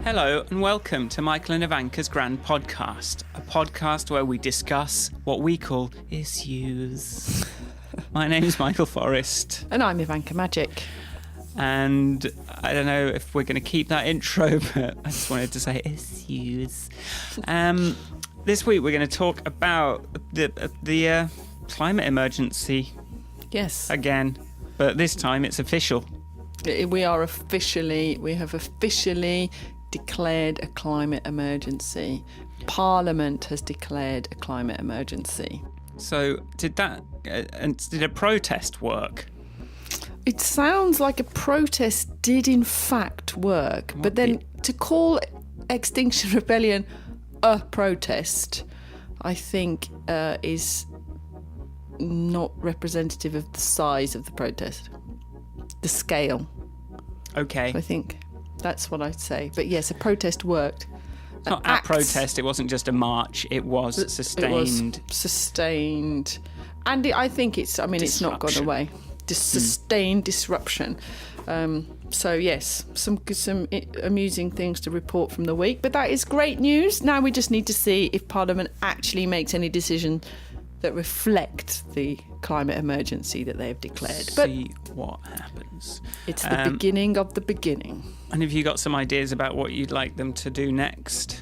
Hello and welcome to Michael and Ivanka's Grand Podcast, a podcast where we discuss what we call issues. My name is Michael Forrest. And I'm Ivanka Magic. And I don't know if we're going to keep that intro, but I just wanted to say issues. This week we're going to talk about the climate emergency. Yes. Again, but this time it's official. We have officially declared a climate emergency. Parliament has declared a climate emergency. So did a protest work? It sounds like a protest did in fact work, but then to call Extinction Rebellion a protest, I think is not representative of the size of the protest, the scale. Okay. So I think that's what I'd say. But yes, a protest worked. Not a protest, it wasn't just a march, it was sustained. It was sustained. And I think it's not gone away. Sustained disruption. So yes, some amusing things to report from the week. But that is great news. Now we just need to see if Parliament actually makes any decision that reflect the climate emergency that they have declared. See what happens. It's the beginning of the beginning. And have you got some ideas about what you'd like them to do next?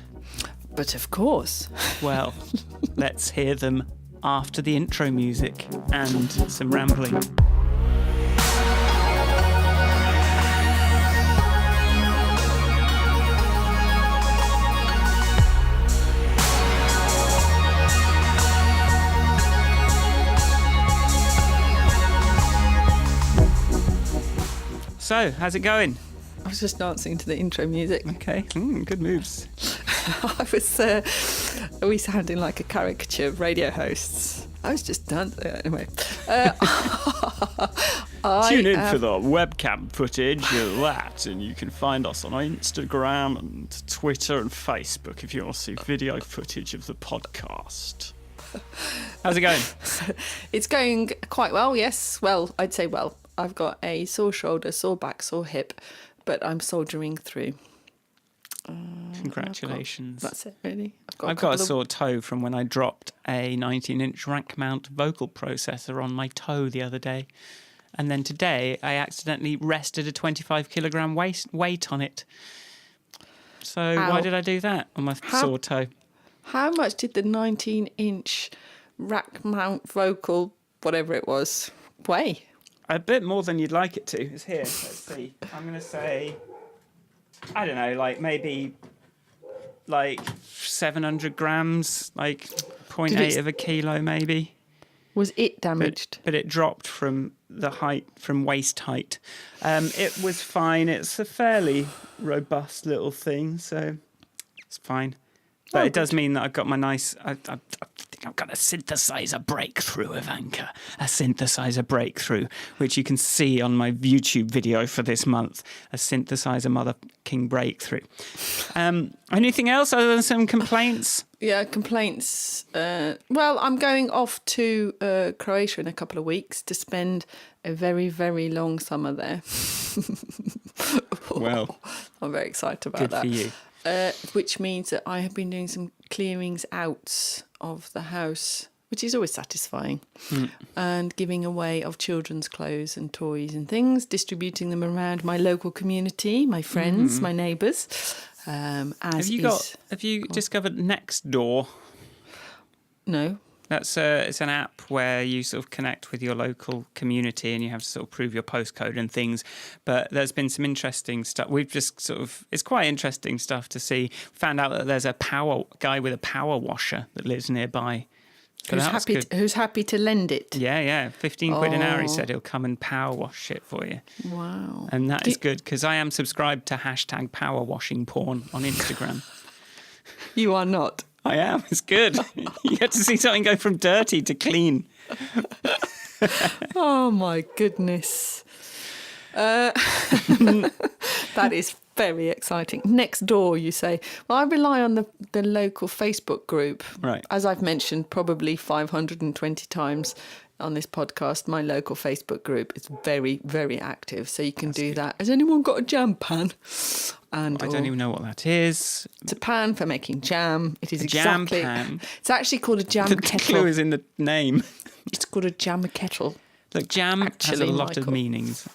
But of course. Well, let's hear them after the intro music and some rambling. So, how's it going? I was just dancing to the intro music. Okay, good moves. We sounding like a caricature of radio hosts. I was just dancing. Anyway. Tune in for the webcam footage of that, and you can find us on Instagram and Twitter and Facebook if you want to see video footage of the podcast. How's it going? It's going quite well, yes. Well, I'd say well. I've got a sore shoulder, sore back, sore hip, but I'm soldiering through. Congratulations. That's it, really. I've got a sore toe from when I dropped a 19-inch rack mount vocal processor on my toe the other day. And then today, I accidentally rested a 25-kilogram weight on it. So why did I do that on my sore toe? How much did the 19-inch rack mount vocal, whatever it was, weigh? A bit more than you'd like it to. It's here. Let's see. I'm going to say, I don't know, maybe 700 grams, 0.8 of a kilo maybe. Was it damaged? But it dropped from waist height. It was fine. It's a fairly robust little thing, so it's fine. But it does mean that I've got my nice... I think I've got a synthesizer breakthrough, Ivanka. A synthesizer breakthrough, which you can see on my YouTube video for this month. A synthesizer mother-king breakthrough. Anything else other than some complaints? Yeah, complaints. Well, I'm going off to Croatia in a couple of weeks to spend a very, very long summer there. Well, I'm very excited about that. Good for you. Which means that I have been doing some clearings out of the house, which is always satisfying, and giving away of children's clothes and toys and things, distributing them around my local community, my friends, my neighbours. Have you discovered Nextdoor? No. It's an app where you sort of connect with your local community and you have to sort of prove your postcode and things. But there's been some interesting stuff. It's quite interesting stuff to see. Found out that there's a guy with a power washer that lives nearby. Who's happy to lend it? Yeah. 15 quid an hour, he said he'll come and power wash it for you. Wow. And that is good because I am subscribed to #power washing porn on Instagram. You are not. I am. It's good. You get to see something go from dirty to clean. Oh, my goodness. That is very exciting. Nextdoor, you say. Well, I rely on the local Facebook group. Right. As I've mentioned probably 520 times on this podcast, my local Facebook group is very, very active. So you can do that. Has anyone got a jam pan? and I don't even know what that is. It's a pan for making jam. It is Jam pan. It's actually called a jam The kettle. clue is in the name. It's called a jam kettle. Look, jam has a lot of meanings.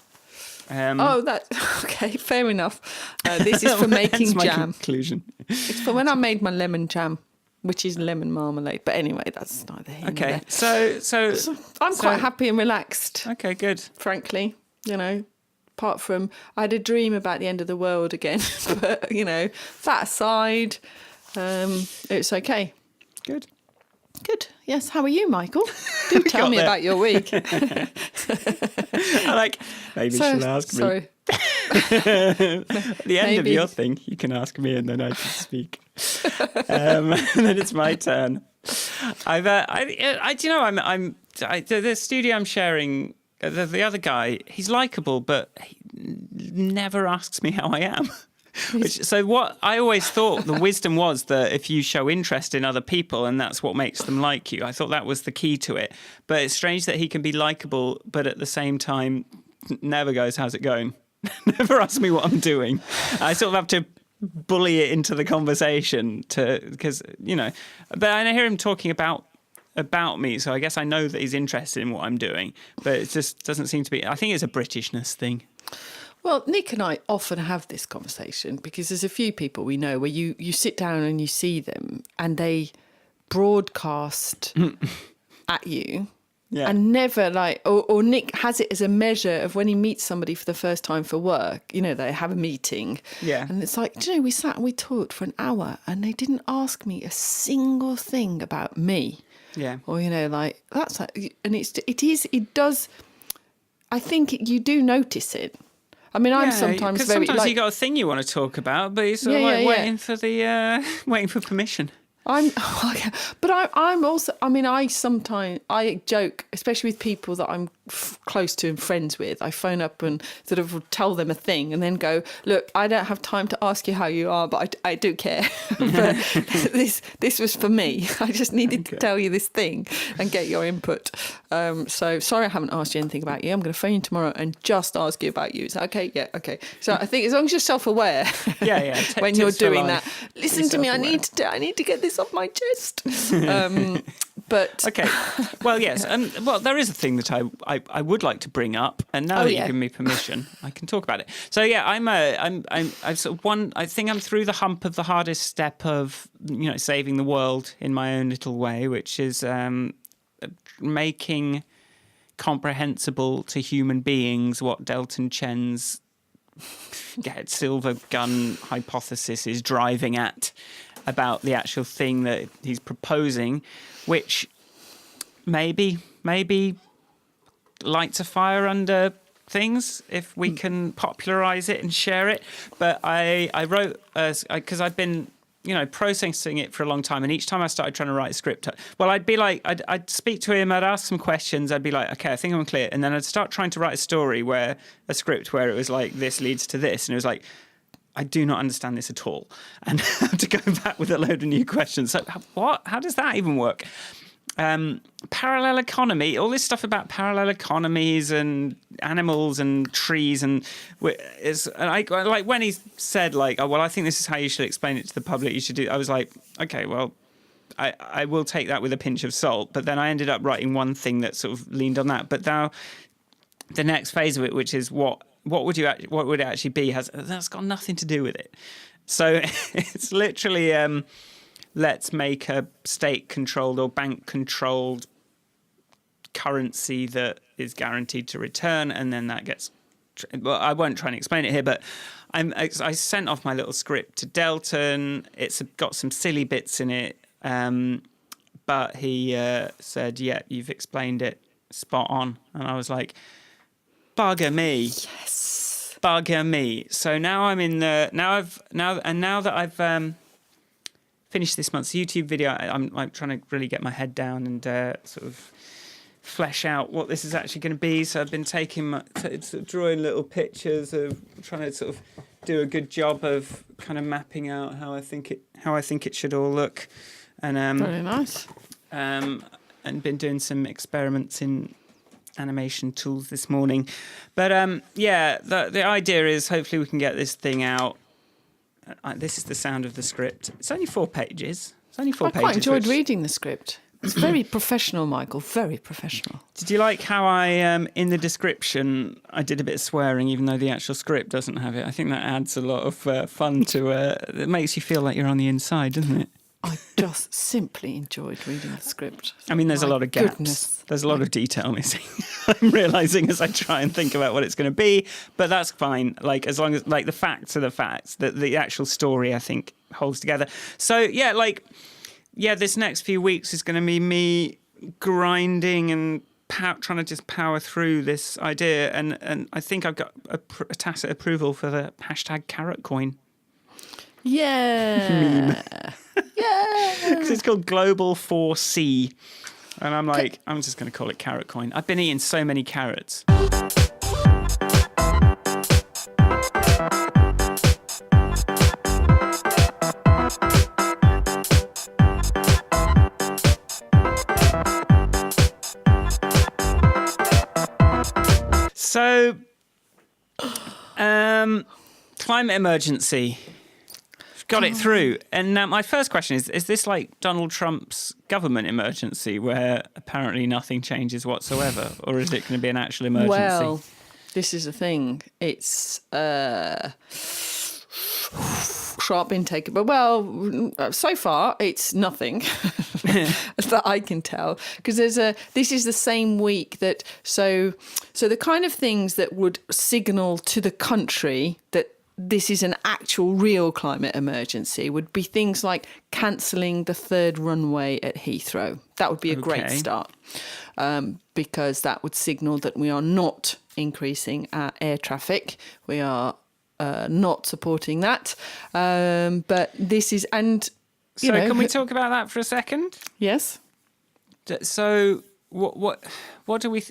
Okay, fair enough. This is for making my jam. Conclusion. It's for when I made my lemon jam, which is lemon marmalade. But anyway, that's neither here nor Okay, there. so I'm quite happy and relaxed. Okay, good. Frankly, apart from I had a dream about the end of the world again, but that aside, it's okay. Good. Good. Yes. How are you, Michael? Do tell me about your week. Maybe she'll ask me. Sorry. At the end of your thing, you can ask me and then I can speak. And then it's my turn. The studio I'm sharing, the other guy, he's likable, but he never asks me how I am. So what I always thought the wisdom was that if you show interest in other people and that's what makes them like you, I thought that was the key to it. But it's strange that he can be likable, but at the same time never goes, how's it going? Never asks me what I'm doing. I sort of have to bully it into the conversation because, but I hear him talking about me, so I guess I know that he's interested in what I'm doing, but it just doesn't seem to be. I think it's a Britishness thing. Well, Nick and I often have this conversation because there's a few people we know where you sit down and you see them and they broadcast at you. Yeah. And never or Nick has it as a measure of when he meets somebody for the first time for work, they have a meeting. Yeah. And it's like, we sat and we talked for an hour and they didn't ask me a single thing about me. Yeah. Or, that's like, and it does, I think you do notice it. I mean, I'm sometimes very... Sometimes you got a thing you want to talk about, but you're sort of waiting for waiting for permission. I'm also. I mean, I joke, especially with people that I'm close to and friends with. I phone up and sort of tell them a thing, and then go, "Look, I don't have time to ask you how you are, but I do care. But this was for me. I just needed to tell you this thing and get your input. So sorry, I haven't asked you anything about you. I'm going to phone you tomorrow and just ask you about you. Is that okay? Yeah, okay. So I think as long as you're self-aware, when you're doing that, listen to me. I need to get this off my chest. But okay, well, yes, there is a thing that I would like to bring up, and now that you've given me permission, I can talk about it. So yeah, I've sort of I think I'm through the hump of the hardest step of saving the world in my own little way, which is making comprehensible to human beings what Delton Chen's silver gun hypothesis is driving at about the actual thing that he's proposing, which maybe lights a fire under things if we can popularize it and share it. But I wrote, because I've been processing it for a long time, and each time I started trying to write a script, I'd be like, I'd speak to him, I'd ask some questions, I'd be like, okay, I think I'm clear, and then I'd start trying to write a script where it was like, this leads to this, and it was like, I do not understand this at all, and I have to go back with a load of new questions. So what? How does that even work? Parallel economy, all this stuff about parallel economies and animals and trees, and like when he said I think this is how you should explain it to the public. You should do. I was like, okay, well, I will take that with a pinch of salt. But then I ended up writing one thing that sort of leaned on that. But now the next phase of it, which is what would it actually be, that's got nothing to do with it. So it's literally. Let's make a state-controlled or bank-controlled currency that is guaranteed to return, and then that gets... Well, I won't try and explain it here, but I sent off my little script to Delton. It's got some silly bits in it, but he said, yeah, you've explained it spot on. And I was like, bugger me. Yes. Bugger me. So now I'm in the... Now that I've... finished this month's YouTube video, I'm trying to really get my head down and sort of flesh out what this is actually going to be. So I've been drawing little pictures of trying to sort of do a good job of kind of mapping out how I think it should all look. And very nice. And been doing some experiments in animation tools this morning. But the idea is hopefully we can get this thing out this is the sound of the script. It's only 4 pages. It's only 4 I pages. quite enjoyed reading the script. It's very professional, Michael, very professional. Did you like how I, in the description, I did a bit of swearing, even though the actual script doesn't have it? I think that adds a lot of fun to it makes you feel like you're on the inside, doesn't it? I just simply enjoyed reading the script. I mean, there's a lot of gaps. Goodness. There's a lot of detail missing. I'm realising as I try and think about what it's going to be, but that's fine. Like, as long as, like, the facts are the facts, the actual story, I think, holds together. So, yeah, like... Yeah, this next few weeks is going to be me grinding and trying to just power through this idea. And I think I've got a tacit approval for the hashtag carrot coin. Yeah. Meme. Yeah. Because it's called Global 4C. And I'm like, I'm just going to call it carrot coin. I've been eating so many carrots. So, climate emergency. Got it through. And now my first question is this like Donald Trump's government emergency where apparently nothing changes whatsoever? Or is it going to be an actual emergency? Well, this is the thing. It's sharp intake. But, well, so far it's nothing that I can tell. Because this is the same week that... So the kind of things that would signal to the country that this is an actual real climate emergency would be things like cancelling the 3rd runway at Heathrow. That would be a great start because that would signal that we are not increasing our air traffic. We are not supporting that. But this is... and So can we talk about that for a second? Yes. So what do we...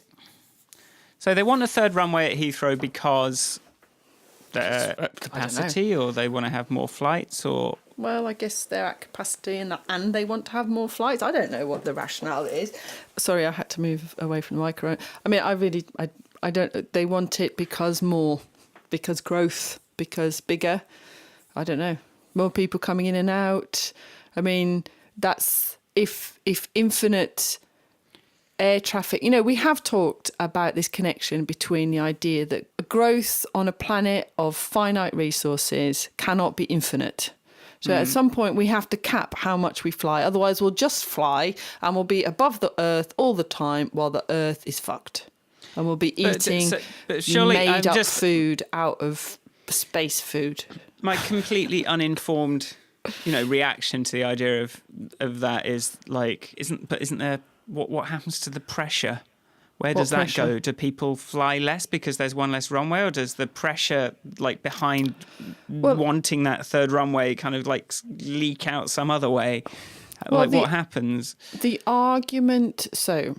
So they want a 3rd runway at Heathrow because... their capacity, or they want to have more flights, or... Well, I guess they're at capacity and they want to have more flights. I don't know what the rationale is. Sorry, I had to move away from the microphone. I mean, I don't... They want it because more, because growth, because bigger. I don't know. More people coming in and out. I mean, that's... If infinite... air traffic, we have talked about this connection between the idea that growth on a planet of finite resources cannot be infinite. So at some point we have to cap how much we fly. Otherwise we'll just fly and we'll be above the earth all the time while the earth is fucked. And we'll be eating made up food out of space food. My completely uninformed, reaction to the idea of that is like, isn't there... What happens to the pressure? Where does that go? Do people fly less because there's one less runway, or does the pressure like behind wanting that 3rd runway kind of like leak out some other way? Like what happens? The argument. So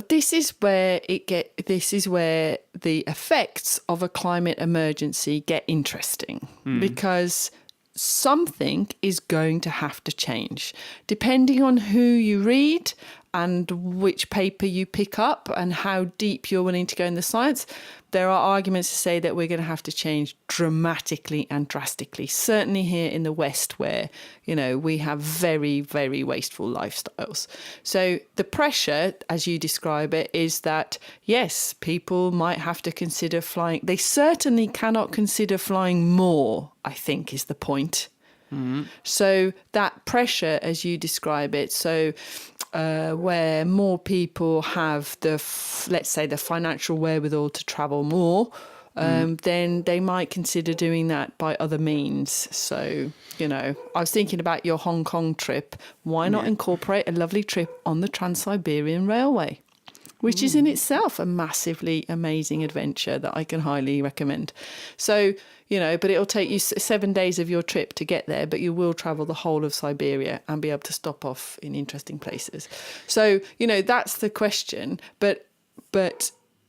this is where the effects of a climate emergency get interesting because something is going to have to change depending on who you read and which paper you pick up and how deep you're willing to go in the science. There are arguments to say that we're going to have to change dramatically and drastically, certainly here in the West where, we have very, very wasteful lifestyles. So the pressure, as you describe it, is that, yes, people might have to consider flying. They certainly cannot consider flying more, I think, is the point. Mm-hmm. So that pressure, as you describe it, where more people have let's say the financial wherewithal to travel more, then they might consider doing that by other means. So, I was thinking about your Hong Kong trip. Why not incorporate a lovely trip on the Trans-Siberian Railway, which is in itself a massively amazing adventure that I can highly recommend. So, but it'll take you 7 days of your trip to get there, but you will travel the whole of Siberia and be able to stop off in interesting places. So, that's the question. But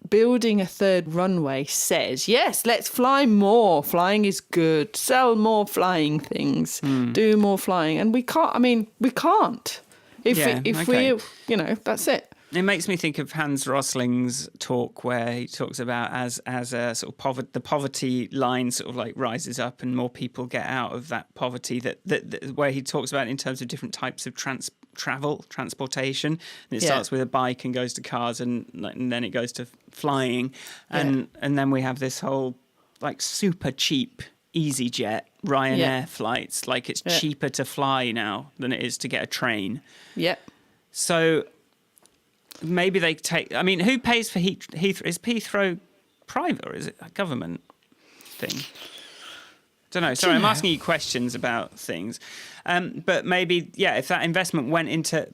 building a 3rd runway says, yes, let's fly more. Flying is good. Sell more flying things. Do more flying. And we can't. If we, that's it. It makes me think of Hans Rosling's talk where he talks about as a sort of the poverty line sort of like rises up and more people get out of that poverty, that where he talks about in terms of different types of transportation. And it starts with a bike and goes to cars and then it goes to flying. And then we have this whole like super cheap EasyJet, Ryanair flights. Like it's cheaper to fly now than it is to get a train. Yeah. So maybe they take... I mean, who pays for Heathrow? Is Heathrow private or is it a government thing? Don't know. Sorry, I'm asking you questions about things. But maybe, if that investment went into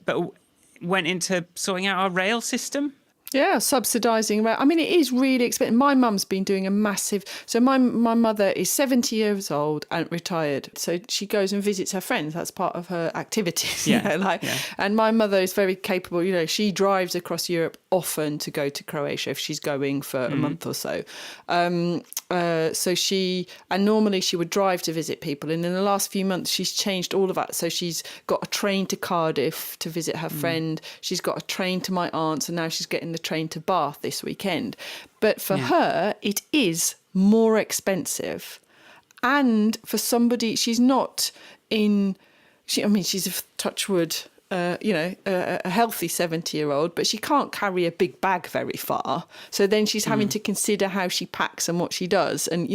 sorting out our rail system. Yeah, subsidising. I mean, it is really expensive. My mum's been doing a massive... So my mother is 70 years old and retired. So she goes and visits her friends. That's part of her activities. And my mother is very capable. You know, she drives across Europe often to go to Croatia if she's going for a month or so. So normally she would drive to visit people. And in the last few months, she's changed all of that. So she's got a train to Cardiff to visit her friend. She's got a train to my aunt's, and now she's getting the train to Bath this weekend. But for her, it is more expensive. And for somebody, she's not in... she's a touch wood... a healthy 70-year-old, but she can't carry a big bag very far. So then she's having to consider how she packs and what she does, and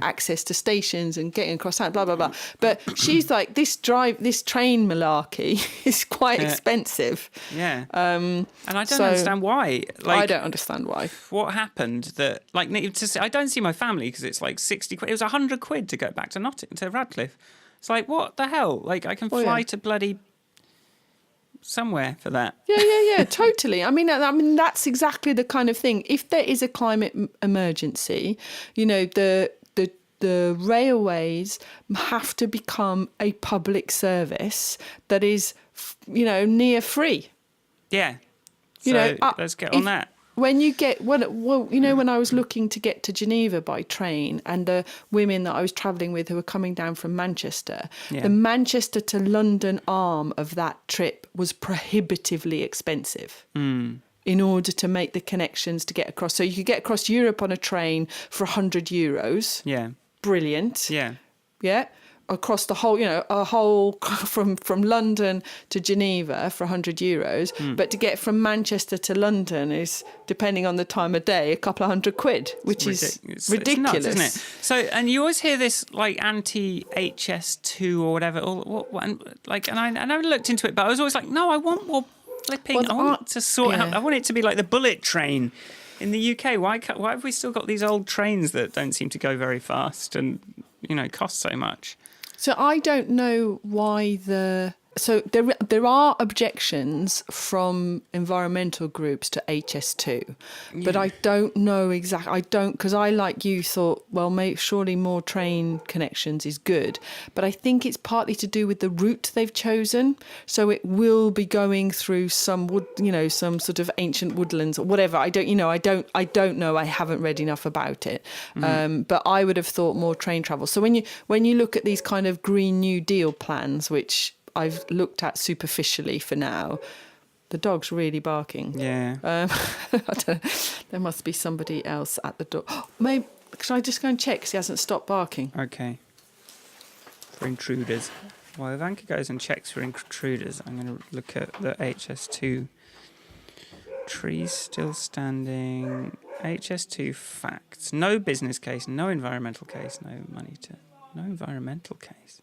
access to stations and getting across town, blah blah blah. But she's like, this train malarkey is quite expensive. Yeah. And I don't understand why. I don't understand why. What happened that I don't see my family because it's like 60 quid. It was 100 quid to go back to Radcliffe. It's like, what the hell? Like I can fly to bloody somewhere for that. Yeah, totally. I mean, that's exactly the kind of thing. If there is a climate emergency, the railways have to become a public service that is, near free. Yeah. So let's get on that. When you get, when I was looking to get to Geneva by train, and the women that I was travelling with who were coming down from Manchester, the Manchester to London arm of that trip was prohibitively expensive in order to make the connections to get across. So you could get across Europe on a train for €100. Yeah. Brilliant. Yeah. Yeah. Across the whole, from London to Geneva for €100. But to get from Manchester to London is, depending on the time of day, a couple of £100, which is ridiculous. It's nuts, isn't it? So, and you always hear this like anti-HS2 or whatever, and I never looked into it, but I was always like, no, I want more flipping. I want to sort out. I want it to be like the bullet train in the UK. Why have we still got these old trains that don't seem to go very fast and cost so much? So I don't know why So there are objections from environmental groups to HS2, but I don't know exactly. Because I, like you, thought, well, surely more train connections is good. But I think it's partly to do with the route they've chosen. So it will be going through some some sort of ancient woodlands or whatever. I don't know. I haven't read enough about it. But I would have thought more train travel. So when you look at these kind of Green New Deal plans, which I've looked at superficially for now, the dog's really barking. Yeah. I don't know. There must be somebody else at the door. Maybe, should I just go and check because he hasn't stopped barking? Okay. For intruders. While Ivanka goes and checks for intruders, I'm going to look at the HS2. Trees still standing. HS2 facts. No business case, no environmental case, no environmental case.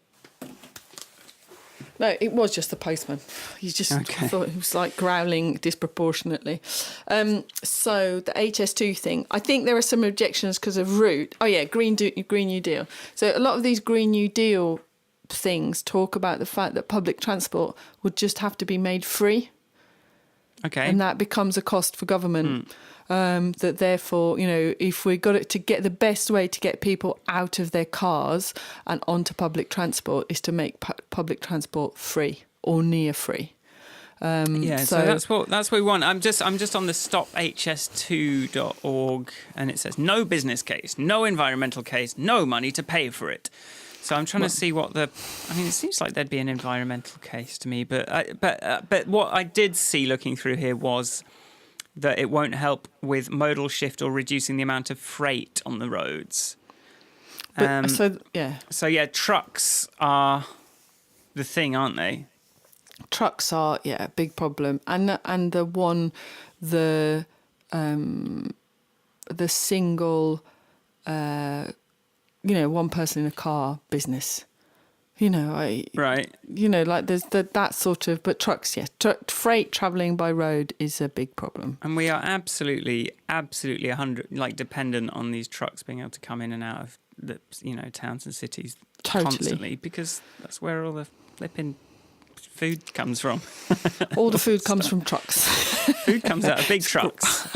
No, it was just the postman. He just thought he was like growling disproportionately. So the HS2 thing, I think there are some objections because of route. Oh yeah, Green New Deal. So a lot of these Green New Deal things talk about the fact that public transport would just have to be made free. Okay. And that becomes a cost for government. That therefore, if we got it to get the best way to get people out of their cars and onto public transport is to make public transport free or near free. So that's what we want. I'm just on the stophs2.org, and it says no business case, no environmental case, no money to pay for it. So I'm trying to see what it seems like there'd be an environmental case to me, but what I did see looking through here was that it won't help with modal shift or reducing the amount of freight on the roads. So trucks are the thing, aren't they? Trucks are a big problem, and the single one person in a car business, right, like there's that sort of, but trucks, freight traveling by road is a big problem, and we are absolutely 100 dependent on these trucks being able to come in and out of the towns and cities constantly, because that's where all the flipping food comes from. All the food comes from trucks. Food comes out of big trucks.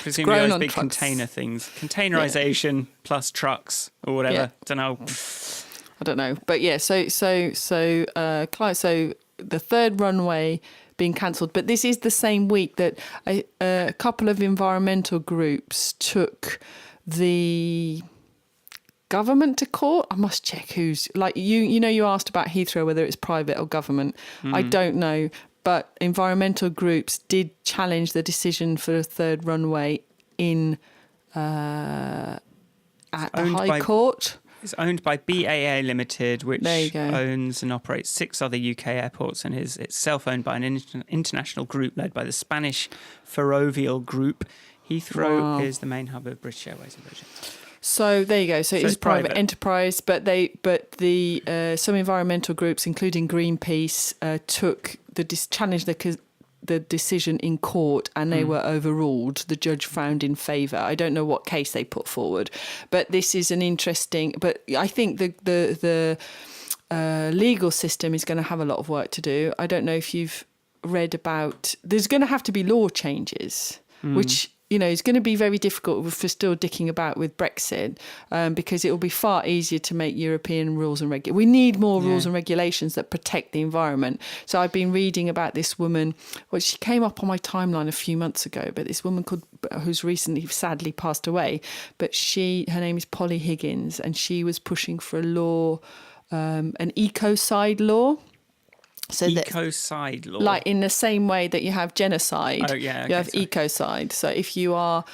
Presumably those big trucks. Container things. Containerization plus trucks or whatever. Yeah. I don't know. But so the third runway being cancelled. But this is the same week that a couple of environmental groups took the government to court. I must check who's, like, you asked about Heathrow, whether it's private or government. I don't know, but environmental groups did challenge the decision for a third runway at the High Court. It's owned by BAA Limited, which owns and operates 6 other UK airports, and it's self-owned by an international group led by the Spanish Ferrovial Group. Heathrow is the main hub of British Airways and Virgin. So there you go. So it is private enterprise, but some environmental groups, including Greenpeace, challenged the decision in court, and they were overruled. The judge found in favour. I don't know what case they put forward, but this is an interesting. But I think the legal system is going to have a lot of work to do. I don't know if you've read about. There's going to have to be law changes, which is going to be very difficult if we're still dicking about with Brexit, because it will be far easier to make European rules and regulations. We need more rules and regulations that protect the environment. So I've been reading about this woman. Well, she came up on my timeline a few months ago, but this woman who's recently sadly passed away. But her name is Polly Higgins, and she was pushing for a law, an ecocide law. So ecocide law, like in the same way that you have genocide, you have ecocide. So if you are,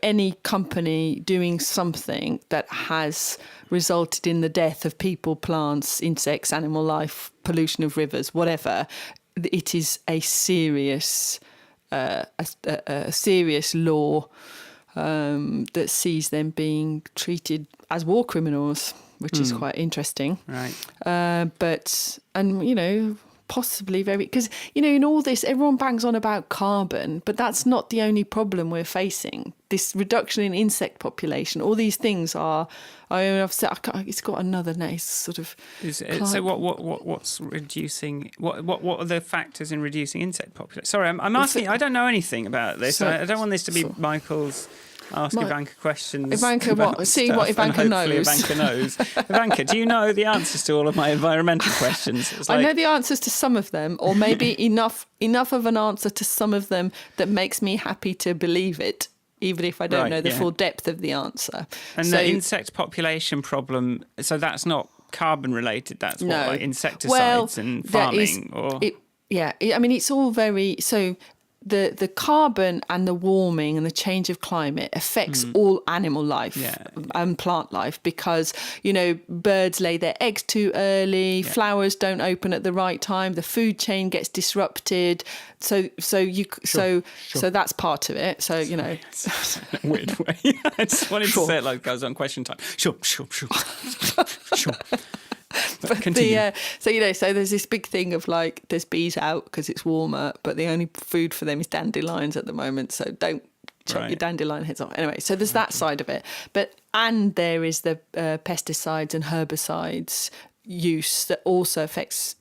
any company doing something that has resulted in the death of people, plants, insects, animal life, pollution of rivers, whatever, it is a serious, a serious law that sees them being treated as war criminals, which is quite interesting. Right. Possibly very, because in all this everyone bangs on about carbon, but that's not the only problem we're facing. This reduction in insect population, all these things are. I've said it's got another name. Sort of. So what's reducing? What are the factors in reducing insect population? Sorry, I'm asking. I don't know anything about this. I don't want this to be Michael's. Ask Ivanka questions. Ivanka, what? See what Ivanka knows. Ivanka knows. Ivanka, do you know the answers to all of my environmental questions? I know the answers to some of them, or maybe enough of an answer to some of them that makes me happy to believe it, even if I don't know the full depth of the answer. And the insect population problem, so that's not carbon related, that's like insecticides and farming? It's all very... So the carbon and the warming and the change of climate affects all animal life and plant life, because birds lay their eggs too early, flowers don't open at the right time, the food chain gets disrupted, so that's part of it. So weird way. I just wanted to say it like I was on Question Time. Sure. But so there's this big thing of like, there's bees out because it's warmer, but the only food for them is dandelions at the moment, so don't chop your dandelion heads off. Anyway, so there's that side of it, and there is the pesticides and herbicides use that also affects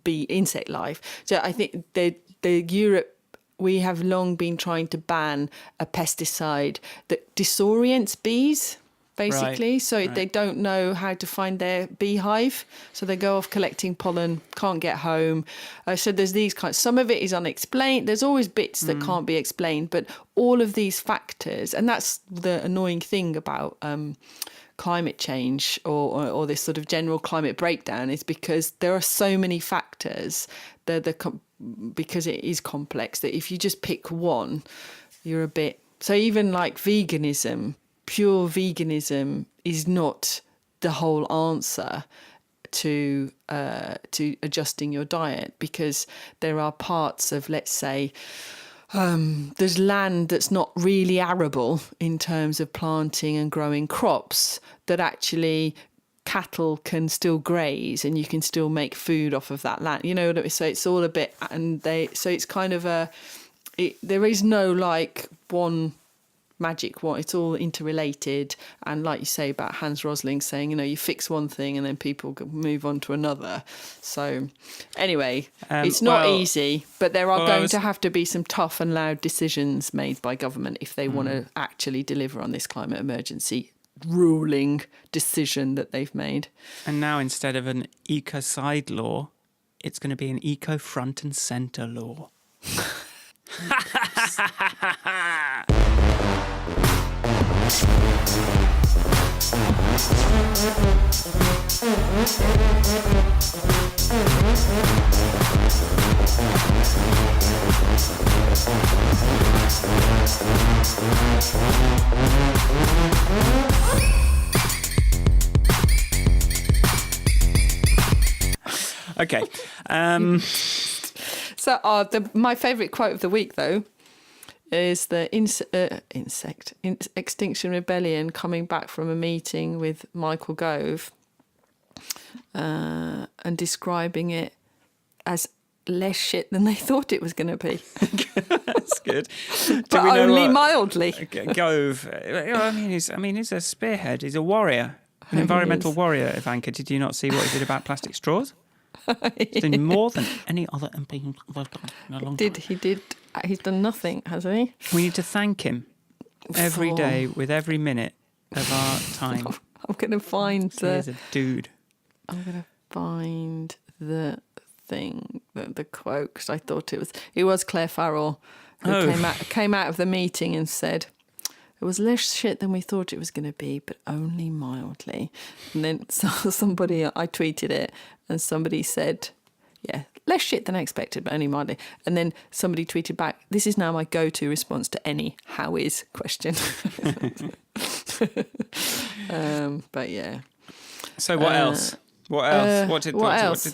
bee insect life. So I think the Europe, we have long been trying to ban a pesticide that disorients bees, basically. They don't know how to find their beehive. So they go off collecting pollen, can't get home. So there's these kinds. Some of it is unexplained. There's always bits that can't be explained. But all of these factors, and that's the annoying thing about climate change or this sort of general climate breakdown is because there are so many factors because it is complex, that if you just pick one, you're a bit... So even like veganism, pure veganism is not the whole answer to adjusting your diet, because there are parts of, let's say, there's land that's not really arable in terms of planting and growing crops, that actually cattle can still graze and you can still make food off of that land. You know what I mean? So it's all a bit, so it's kind of there is no like one magic one. It's all interrelated. And like you say about Hans Rosling saying, you fix one thing and then people move on to another. So anyway, it's not easy, but there are going to have to be some tough and loud decisions made by government if they want to actually deliver on this climate emergency ruling decision that they've made. And now, instead of an ecocide law, it's going to be an eco front and centre law. Okay. So my favourite quote of the week, though, is the Extinction Rebellion coming back from a meeting with Michael Gove and describing it as less shit than they thought it was going to be. That's good. But only mildly. Gove, he's a spearhead. He's a warrior, an environmental warrior, Ivanka. Did you not see what he did about plastic straws? He's done more than any other MP I've done in a long time. He's done nothing, hasn't he? We need to thank him every day with every minute of our time. I'm going to find He's a dude. I'm going to find the thing, the quote, because I thought it was Claire Farrell who came out of the meeting and said, it was less shit than we thought it was going to be, but only mildly. And then I tweeted it, and somebody said, yeah, less shit than I expected, but only mildly. And then somebody tweeted back, this is now my go-to response to any how is question. But yeah. So what else? What else? What did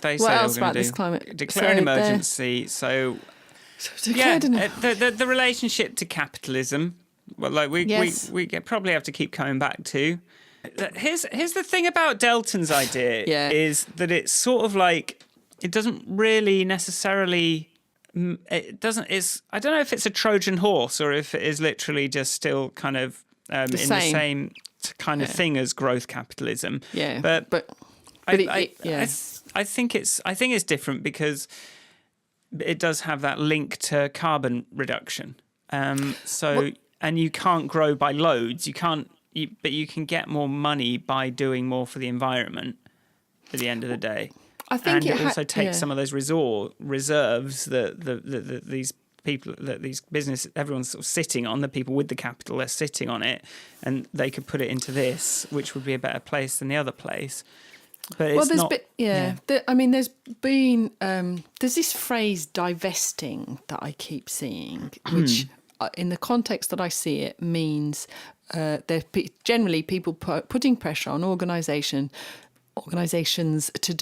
they say what else they were about going to this do? climate? Declare an emergency. The relationship to capitalism. Well, like we probably have to keep coming back to. Here's the thing about Delton's idea is that it's sort of like it doesn't really necessarily. It doesn't. I don't know if it's a Trojan horse or if it is literally just still kind of the same kind of thing as growth capitalism. Yeah, but I think it's different because it does have that link to carbon reduction. And you can't grow by loads. But you can get more money by doing more for the environment at the end of the day. I think it also takes some of those reserves that these people, that these business, everyone's sort of sitting on, the people with the capital, they're sitting on it, and they could put it into this, which would be a better place than the other place. But it's not. There's been there's this phrase divesting that I keep seeing, which in the context that I see it means generally people putting pressure on organisations to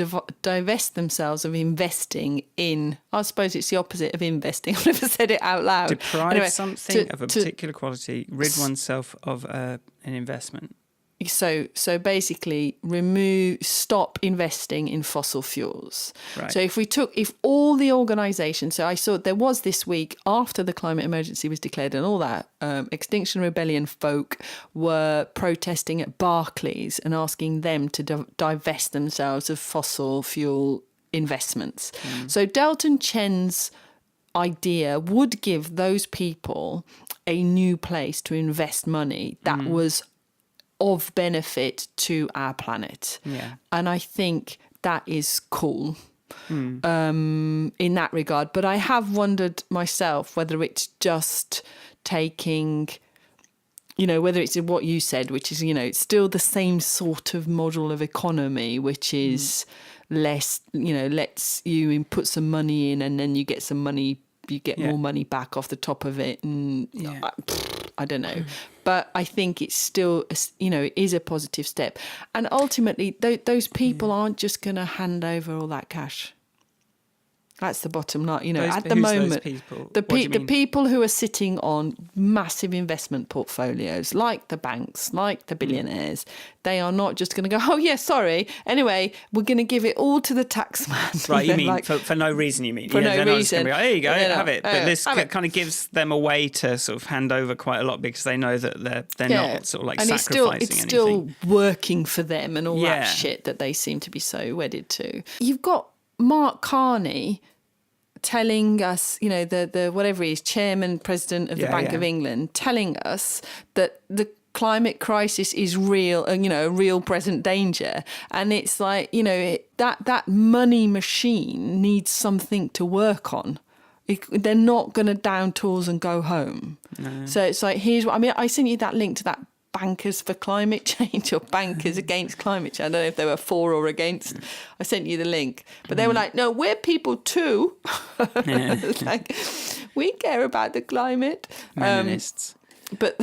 divest themselves of investing in. I suppose it's the opposite of investing. I've never said it out loud. Deprive something of a particular quality, rid oneself of an investment. So basically stop investing in fossil fuels. Right. So if all the organisations, so I saw there was this week after the climate emergency was declared and all that, Extinction Rebellion folk were protesting at Barclays and asking them to divest themselves of fossil fuel investments. So Delton Chen's idea would give those people a new place to invest money that was of benefit to our planet. Yeah. And I think that is cool in that regard. But I have wondered myself whether it's just taking whether it's in what you said, which is, it's still the same sort of model of economy, which is less, lets you put some money in and then you get some money, you get more money back off the top of it. And I don't know. But I think it's still, it is a positive step. And ultimately, those people aren't just going to hand over all that cash. That's the bottom line. At the moment, the people who are sitting on massive investment portfolios, like the banks, like the billionaires, they are not just going to go, oh, yeah, sorry. Anyway, we're going to give it all to the taxman. Right, you mean for no reason, you mean? For no reason. Be like, there you go, have it. But this kind of gives them a way to sort of hand over quite a lot because they know that they're not sort of like and sacrificing anything. It's still working for them and all that shit that they seem to be so wedded to. You've got Mark Carney telling us, the whatever he is, chairman, president of the Bank of England, telling us that the climate crisis is real, a real present danger. And it's like, that money machine needs something to work on. They're not going to down tools and go home. No. So it's like, I sent you that link to that Bankers for Climate Change or Bankers Against Climate Change. I don't know if they were for or against. I sent you the link. But they were like, no, we're people too. Like, we care about the climate. Feminists. But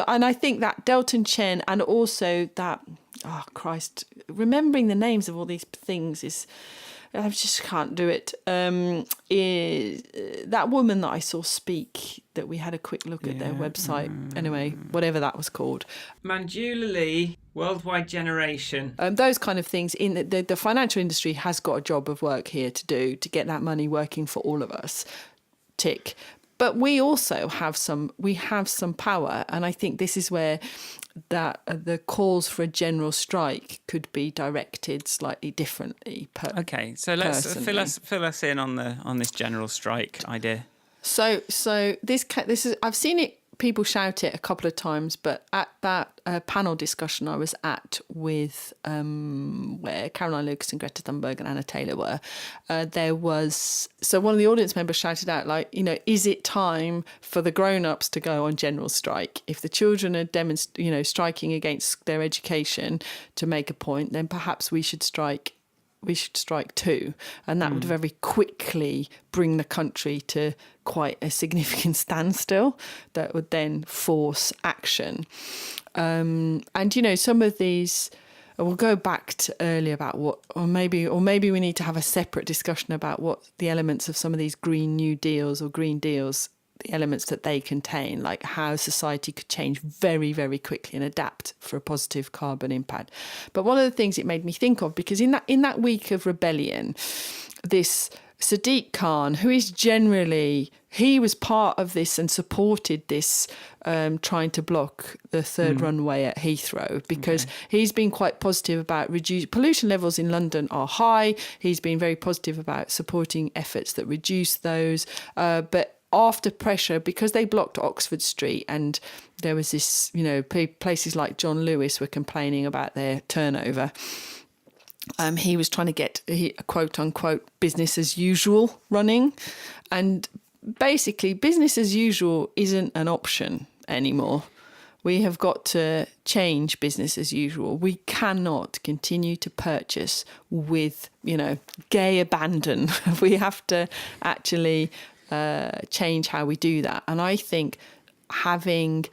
and I think that Delton Chen and also that, oh Christ, remembering the names of all these things is, I just can't do it. Is that woman that I saw speak, that we had a quick look at their website. Anyway, whatever that was called. Manjula Lee, Worldwide Generation. Those kind of things. In the financial industry has got a job of work here to do to get that money working for all of us. Tick. But we also have some power, and I think this is where that the calls for a general strike could be directed slightly differently. Okay, so let's fill us in on this general strike idea. So this is, I've seen it. People shout it a couple of times, but at that panel discussion I was at with where Caroline Lucas and Greta Thunberg and Anna Taylor were, one of the audience members shouted out, like, is it time for the grown-ups to go on general strike? If the children are striking against their education to make a point, then perhaps we should strike too. And that would very quickly bring the country to quite a significant standstill that would then force action. And, some of these, we'll go back to earlier about or maybe we need to have a separate discussion about what the elements of some of these Green New Deals or Green Deals, the elements that they contain, like how society could change very, very quickly and adapt for a positive carbon impact. But one of the things it made me think of, because in that week of rebellion, this Sadiq Khan, who is he was part of this and supported this, trying to block the third runway at Heathrow, because he's been quite positive about pollution levels in London are high. He's been very positive about supporting efforts that reduce those. But after pressure, because they blocked Oxford Street and there was this, places like John Lewis were complaining about their turnover. He was trying to get a quote unquote business as usual running. And basically business as usual isn't an option anymore. We have got to change business as usual. We cannot continue to purchase with, gay abandon. We have to actually change how we do that. And I think having,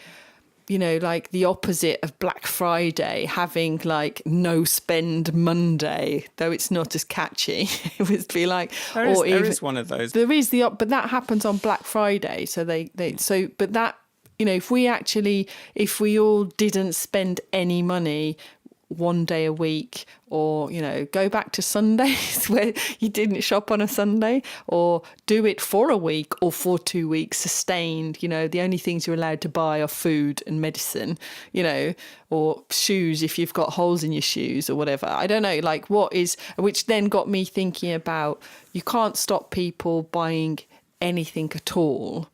like the opposite of Black Friday, having like no spend Monday, though it's not as catchy, it would be like, there is one of those. There is but that happens on Black Friday. So but that, if we all didn't spend any money one day a week, or go back to Sundays where you didn't shop on a Sunday, or do it for a week or for 2 weeks sustained. The only things you're allowed to buy are food and medicine, or shoes if you've got holes in your shoes or whatever. I don't know, which then got me thinking about, you can't stop people buying anything at all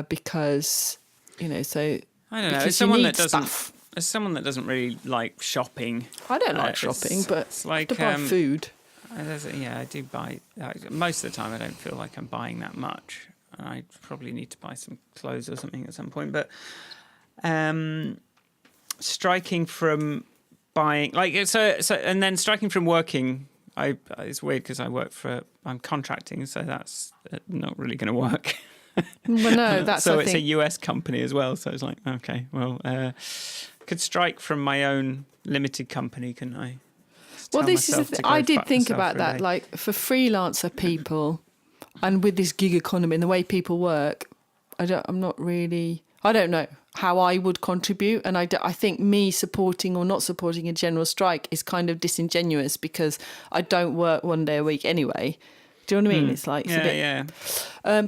because so I don't know, as someone that doesn't really like shopping. I don't like shopping, but it's like to buy food. I do buy. Most of the time, I don't feel like I'm buying that much. I probably need to buy some clothes or something at some point. But striking from buying, and then striking from working. It's weird because I'm contracting, so that's not really going to work. Well, no, that's so it's a US company as well. So it's like, okay, well, could strike from my own limited company, couldn't I? Well, this is I did think about that, like for freelancer people, and with this gig economy and the way people work, I don't know how I would contribute, and I think me supporting or not supporting a general strike is kind of disingenuous because I don't work 1 day a week anyway. Do you know what I mean? It's like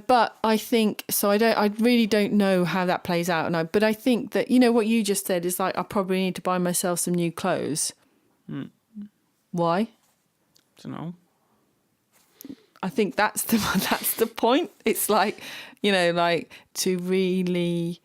but I think so. I really don't know how that plays out, but I think that what you just said is like I probably need to buy myself some new clothes. Why? Don't know. I think that's the point. It's like like to really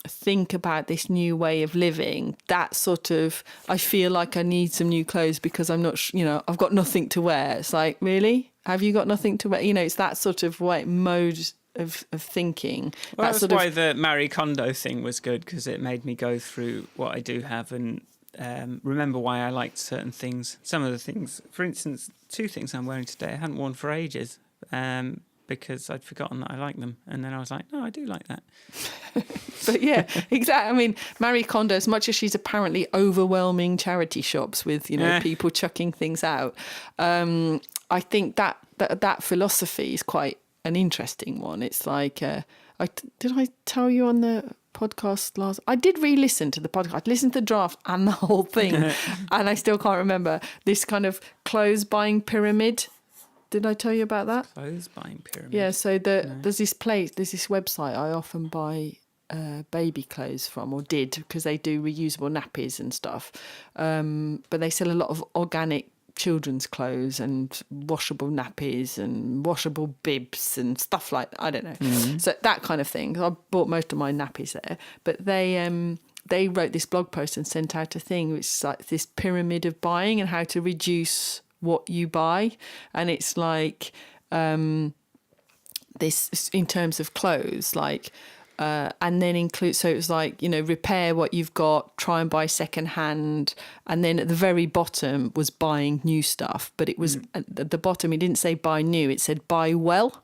think about this new way of living. That sort of I feel like I need some new clothes because I'm not I've got nothing to wear. It's like, really? Have you got nothing to wear? It's that sort of mode of thinking. Well, that's why the Marie Kondo thing was good, because it made me go through what I do have and remember why I liked certain things. Some of the things, for instance, 2 things I'm wearing today I hadn't worn for ages because I'd forgotten that I liked them. And then I was like, no, I do like that. But yeah, exactly. I mean, Marie Kondo, as much as she's apparently overwhelming charity shops with, people chucking things out, I think that philosophy is quite an interesting one. It's like, did I tell you on the podcast last? I did re-listen to the podcast. I listened to the draft and the whole thing, and I still can't remember this kind of clothes buying pyramid. Did I tell you about that? Clothes buying pyramid. Yeah. So there's this website I often buy baby clothes from, or did, because they do reusable nappies and stuff. But they sell a lot of organic children's clothes and washable nappies and washable bibs and stuff like that. I don't know. So that kind of thing. I bought most of my nappies there, but they wrote this blog post and sent out a thing which is like this pyramid of buying and how to reduce what you buy. And it's like this in terms of clothes, like and then include, so it was like, repair what you've got, try and buy second hand. And then at the very bottom was buying new stuff. But it was at the bottom, it didn't say buy new, it said buy well.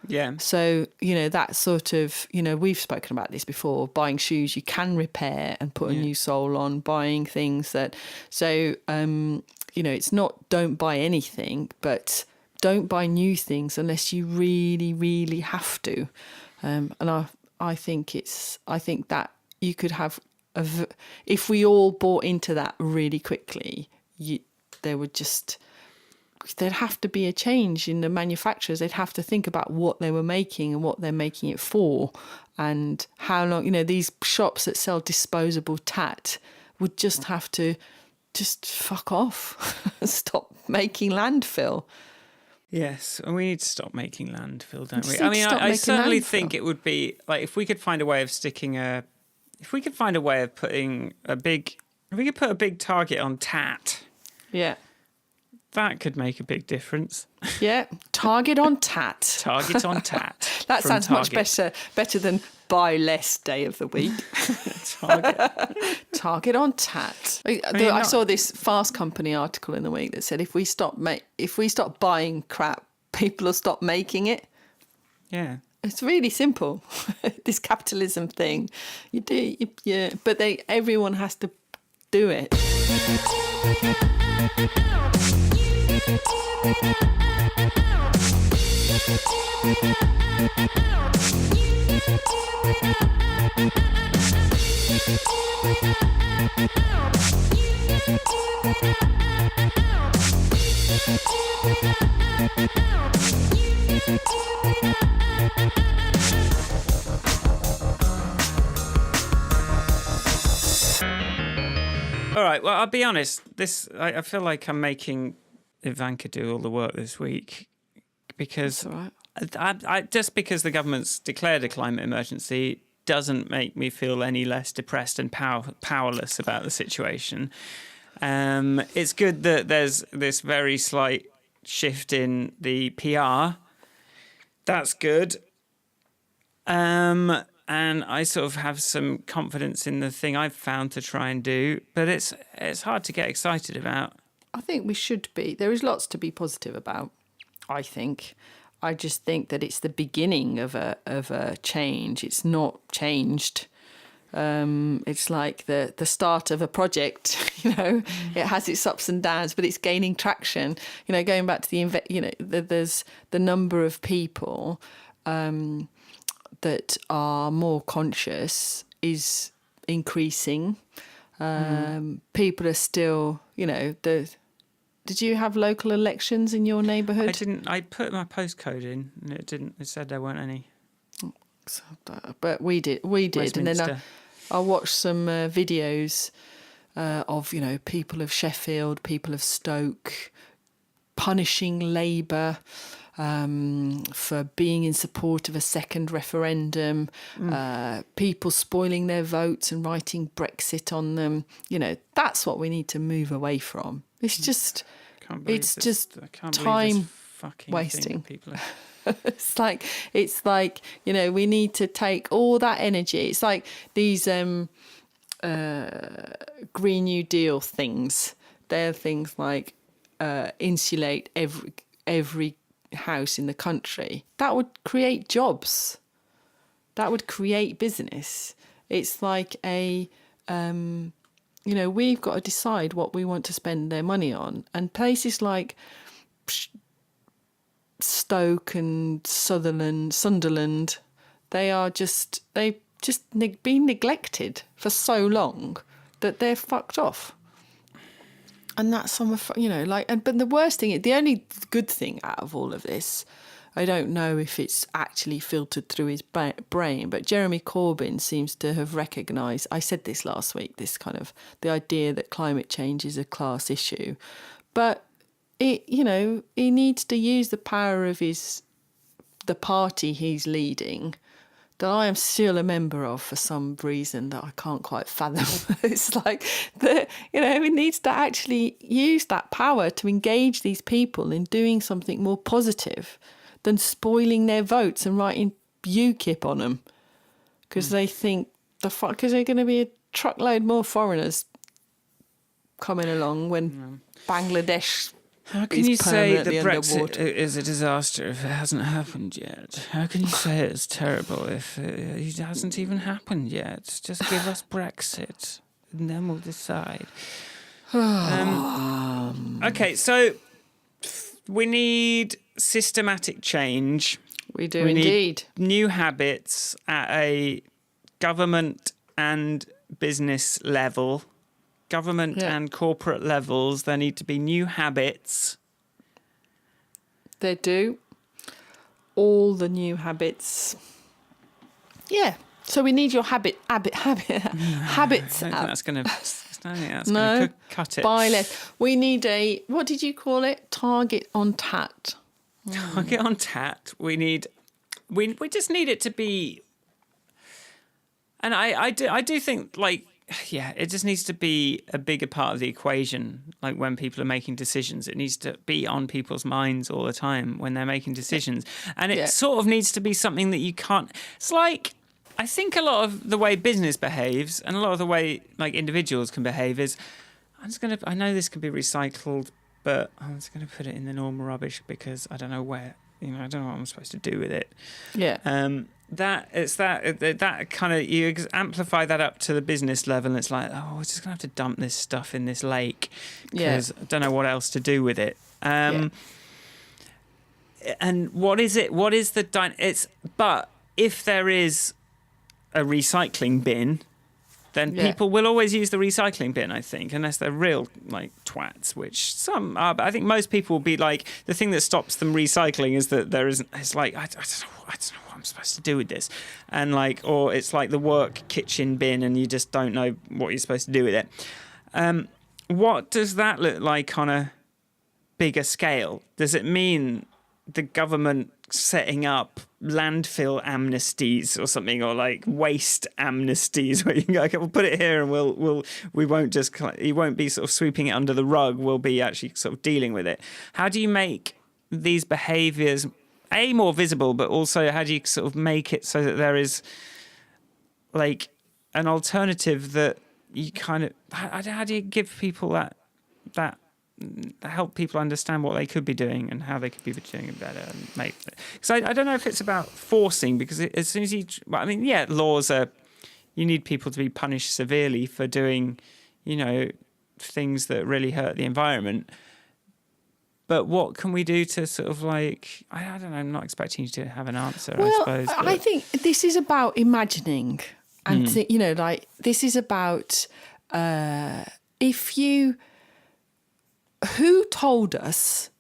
Yeah. So, that sort of, we've spoken about this before, buying shoes you can repair and put a new sole on, buying things that, so, it's not don't buy anything, but don't buy new things unless you really, really have to. And I think that you could have, if we all bought into that really quickly, there'd have to be a change in the manufacturers. They'd have to think about what they were making and what they're making it for, and how long. These shops that sell disposable tat would just have to just fuck off, stop making landfill. Yes, and we need to stop making landfill, don't we? I mean, I certainly think it would be like if we could find a way of putting if we could put a big target on tat. Yeah. That could make a big difference. Yeah, target on tat. Target on tat. That sounds much better than buy less day of the week. Target on tat. I saw this Fast Company article in the week that said if we stop buying crap, people will stop making it. Yeah. It's really simple. This capitalism thing, but everyone has to do it. All right, well, I'll be honest. I feel like I'm making Ivanka do all the work this week because just because the government's declared a climate emergency doesn't make me feel any less depressed and powerless about the situation. It's good that there's this very slight shift in the PR. That's good. And I sort of have some confidence in the thing I've found to try and do, but it's hard to get excited about. I think we should be. There is lots to be positive about, I think. I just think that it's the beginning of a change. It's not changed. It's like the start of a project, It has its ups and downs, but it's gaining traction. Going back to there's the number of people that are more conscious is increasing. People are still, did you have local elections in your neighbourhood? I didn't. I put my postcode in, and it didn't. It said there weren't any. But we did, and then I watched some videos of people of Sheffield, people of Stoke, punishing Labour for being in support of a second referendum, people spoiling their votes and writing Brexit on them. That's what we need to move away from. It's just time wasting. It's like we need to take all that energy. It's like these Green New Deal things. They're things like insulate every house in the country. That would create jobs. That would create business. It's like we've got to decide what we want to spend their money on. And places like Stoke and Sunderland, they've just been neglected for so long that they're fucked off. And that's but the worst thing, the only good thing out of all of this, I don't know if it's actually filtered through his brain, but Jeremy Corbyn seems to have recognised, I said this last week, this kind of the idea that climate change is a class issue. But he needs to use the power of the party he's leading, that I am still a member of for some reason that I can't quite fathom. It's like, he needs to actually use that power to engage these people in doing something more positive than spoiling their votes and writing UKIP on them. Because they think, because there are going to be a truckload more foreigners coming along when Bangladesh. How can you say that Brexit is a disaster if it hasn't happened yet? How can you say it's terrible if it hasn't even happened yet? Just give us Brexit and then we'll decide. Okay, so we need systematic change. We do indeed. Need new habits at a government and business level. Government and corporate levels, there need to be new habits. They do. All the new habits. Yeah. So we need your habits. Habits. That's going to cut it. Buy less. We need what did you call it? Target on tat. Target on tat. We just need it to be. And I do think it just needs to be a bigger part of the equation. Like when people are making decisions, it needs to be on people's minds all the time when they're making decisions. And it sort of needs to be something that you can't... It's like, I think a lot of the way business behaves and a lot of the way individuals can behave is, I know this can be recycled, but I'm just going to put it in the normal rubbish because I don't know where, I don't know what I'm supposed to do with it. Yeah. That kind of, you amplify that up to the business level and it's like, we're just gonna have to dump this stuff in this lake because I don't know what else to do with it. And what is it? What is but if there is a recycling bin, then people will always use the recycling bin, I think, unless they're real twats, which some are. But I think most people will be like, the thing that stops them recycling is that there isn't. It's like I don't know what I'm supposed to do with this, and or it's like the work kitchen bin, and you just don't know what you're supposed to do with it. What does that look like on a bigger scale? Does it mean the government setting up landfill amnesties or something, or waste amnesties where you can go, okay, we'll put it here and we won't just, you won't be sort of sweeping it under the rug, we'll be actually sort of dealing with it. How do you make these behaviours more visible, but also how do you sort of make it so that there is like an alternative that you kind of, how do you give people that help people understand what they could be doing and how they could be doing it better and make it. Because I don't know if it's about forcing, because as soon as laws are, you need people to be punished severely for doing, things that really hurt the environment. But what can we do to sort of like, I don't know, I'm not expecting you to have an answer, I suppose. But I think this is about imagining and, this is about who told us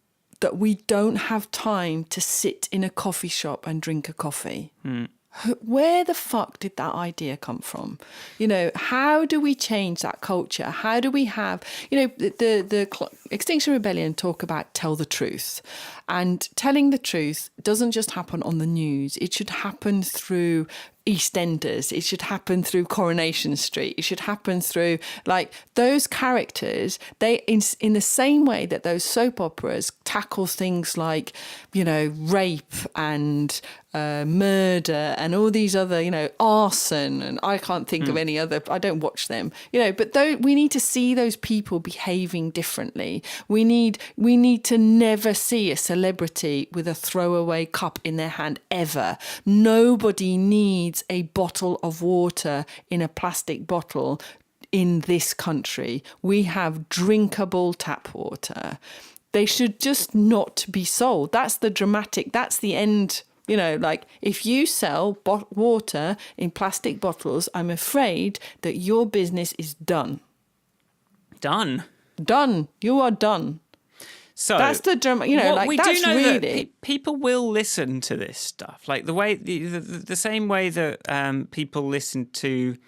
that we don't have time to sit in a coffee shop and drink a coffee? Where the fuck did that idea come from? How do we change that culture? How do we have, the Extinction Rebellion talk about tell the truth. And telling the truth doesn't just happen on the news. It should happen through EastEnders. It should happen through Coronation Street. It should happen through those characters. They in the same way that those soap operas tackle things like, rape and murder and all these other, arson, and I can't think of any other. I don't watch them, But we need to see those people behaving differently. We need to never see a celebrity with a throwaway cup in their hand ever. Nobody needs a bottle of water in a plastic bottle in this country. We have drinkable tap water. They should just not be sold. That's the end. If you sell water in plastic bottles, I'm afraid that your business is done. Done? Done. You are done. So that's the drama, we that's do know really... that people will listen to this stuff, like the way the same way that people listen to,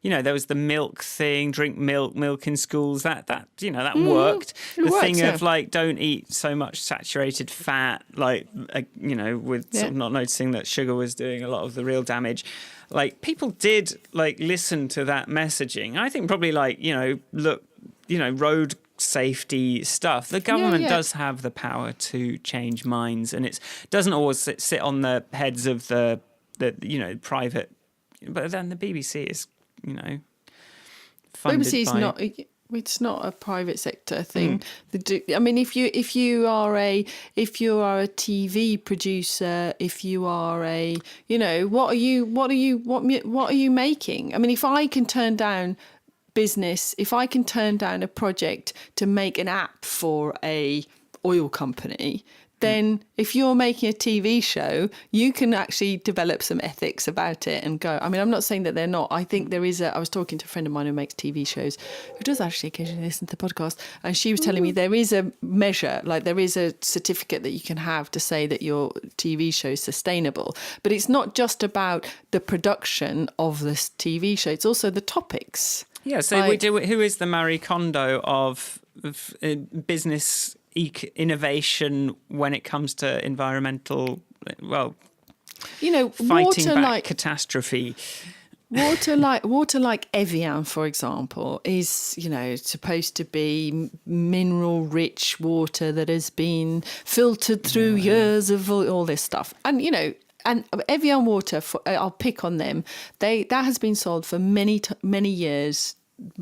there was the milk thing, drink milk in schools. That worked. The thing of don't eat so much saturated fat, with sort of not noticing that sugar was doing a lot of the real damage. People did listen to that messaging. I think probably road safety stuff. The government does have the power to change minds, and it doesn't always sit on the heads of the private. But then the BBC is, funded BBC's by... not. It's not a private sector thing. I mean, if you are a TV producer, if you are what are you making? I mean, if I can turn down business, if I can turn down a project to make an app for a oil company, then if you're making a TV show, you can actually develop some ethics about it and go. I mean, I'm not saying that they're not. I think there is I was talking to a friend of mine who makes TV shows, who does actually occasionally listen to the podcast, and she was telling me there is a measure, there is a certificate that you can have to say that your TV show is sustainable. But it's not just about the production of this TV show, it's also the topics. Yeah, so who is the Marie Kondo of business innovation when it comes to environmental, fighting back catastrophe? Water like Evian, for example, is, supposed to be mineral-rich water that has been filtered through years of all this stuff. And, and Evian water, I'll pick on them, that has been sold for many years,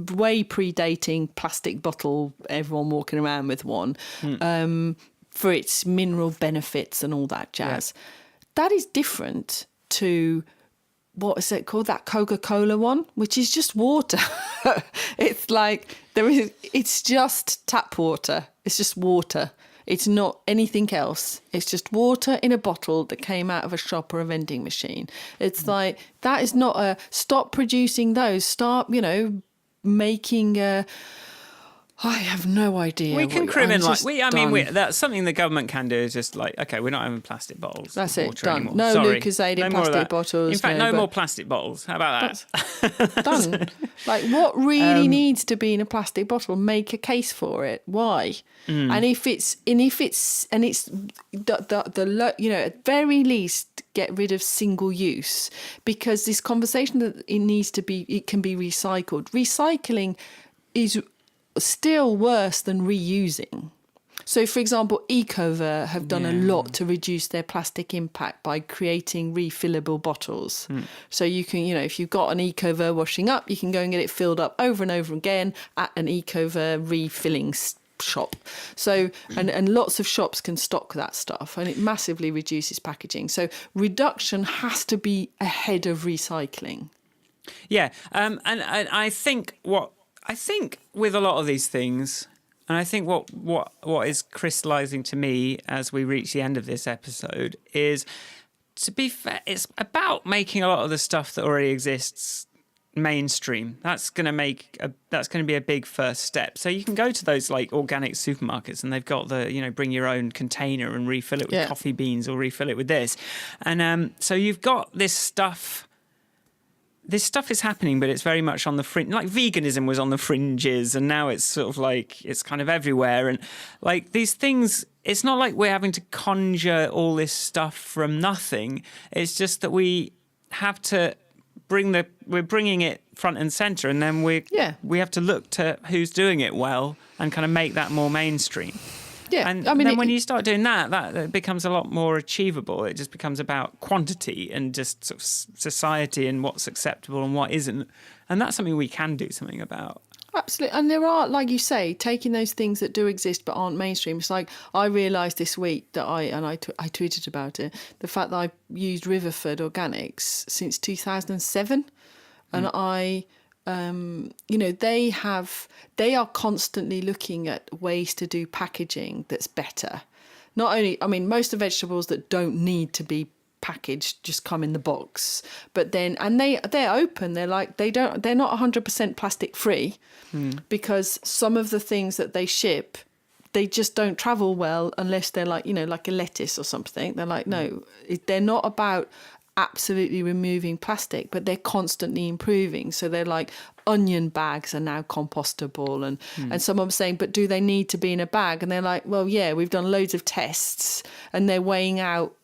way predating plastic bottle, everyone walking around with one, for its mineral benefits and all that jazz. Yeah. That is different to, what is it called, that Coca-Cola one, which is just water. It's just tap water. It's just water. It's not anything else. It's just water in a bottle that came out of a shop or a vending machine. It's that is not stop producing those. Start, making I have no idea. We can that's something the government can do, is just okay, we're not having plastic bottles. That's it, done. Anymore. No Sorry. Lucozade in plastic bottles. In fact, no more plastic bottles. How about that? Done. What really needs to be in a plastic bottle? Make a case for it. Why? And if it's at very least get rid of single use, because this conversation that it can be recycled. Recycling is still worse than reusing. So, for example, Ecover have done a lot to reduce their plastic impact by creating refillable bottles. So you can, if you've got an Ecover washing up, you can go and get it filled up over and over again at an Ecover refilling shop. So, and lots of shops can stock that stuff, and it massively reduces packaging. So reduction has to be ahead of recycling. Yeah, and I think with a lot of these things, and I think what is crystallising to me as we reach the end of this episode is, to be fair, it's about making a lot of the stuff that already exists mainstream. That's going to be a big first step. So you can go to those like organic supermarkets, and they've got the bring your own container and refill it with coffee beans or refill it with this, and so you've got this stuff. This stuff is happening, but it's very much on the fringe. Like veganism was on the fringes, and now it's sort of like it's kind of everywhere. And like these things, it's not like we're having to conjure all this stuff from nothing. It's just that we have to we're bringing it front and center, and then we have to look to who's doing it well and kind of make that more mainstream. Yeah, and then when you start doing that, it becomes a lot more achievable. It just becomes about quantity and just sort of society and what's acceptable and what isn't. And that's something we can do something about. Absolutely. And there are, like you say, taking those things that do exist but aren't mainstream. It's like I realised this week that I tweeted about it, the fact that I've used Riverford Organics since 2007. And they are constantly looking at ways to do packaging that's better. Not only, most of the vegetables that don't need to be packaged just come in the box, but then, and they're open. They're not 100% plastic free because some of the things that they ship, they just don't travel well unless they're like a lettuce or something. They're like, no, they're not about absolutely removing plastic, but they're constantly improving. So they're like onion bags are now compostable, and someone's saying, but do they need to be in a bag? And they're like, well, yeah, we've done loads of tests, and they're weighing out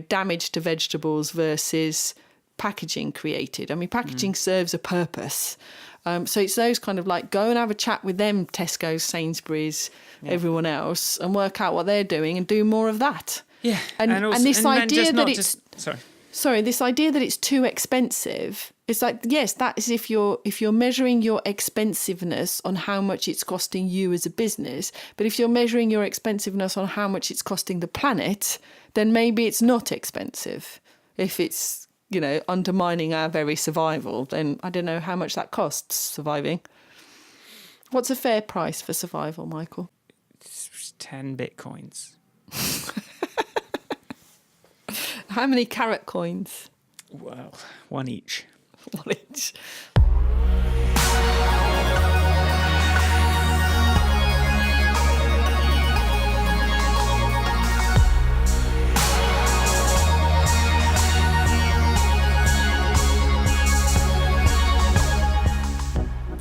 damage to vegetables versus packaging created. Packaging serves a purpose. So it's those kind of like, go and have a chat with them, Tesco's, Sainsbury's, everyone else, and work out what they're doing and do more of that. Yeah, and this idea that it's this idea that it's too expensive. It's like, yes, that is if you're measuring your expensiveness on how much it's costing you as a business. But if you're measuring your expensiveness on how much it's costing the planet, then maybe it's not expensive. If it's undermining our very survival, then I don't know how much that costs surviving. What's a fair price for survival, Michael? It's 10 bitcoins. How many carrot coins? Well, one each. One each.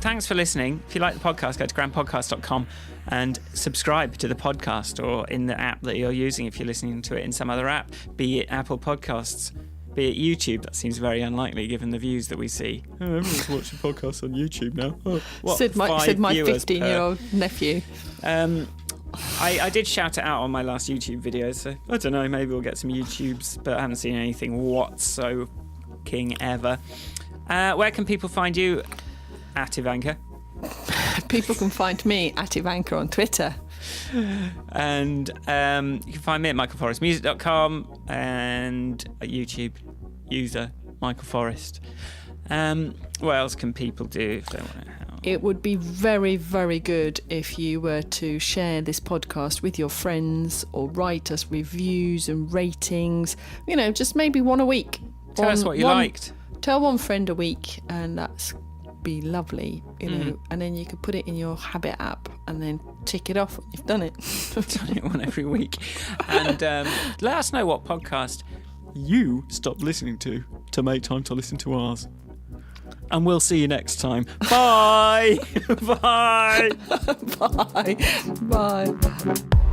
Thanks for listening. If you like the podcast, go to grandpodcast.com and subscribe to the podcast, or in the app that you're using if you're listening to it in some other app, be it Apple Podcasts, be it YouTube. That seems very unlikely given the views that we see. Oh, everyone's watching podcasts on YouTube now. Oh, what, said my 15-year-old nephew. I did shout it out on my last YouTube video, so I don't know, maybe we'll get some YouTubes, but I haven't seen anything whatso-king ever. Where can people find you? At Ivanka. People can find me at Ivanka on Twitter. And you can find me at michaelforrestmusic.com and at YouTube user Michael Forrest. What else can people do if they want to help? It would be very, very good if you were to share this podcast with your friends, or write us reviews and ratings. Just maybe one a week. Tell us what you liked. Tell one friend a week, and that's be lovely, and then you could put it in your Habit app and then tick it off when you've done it. Done it one every week. And let us know what podcast you stopped listening to make time to listen to ours. And we'll see you next time. Bye. Bye. Bye. Bye.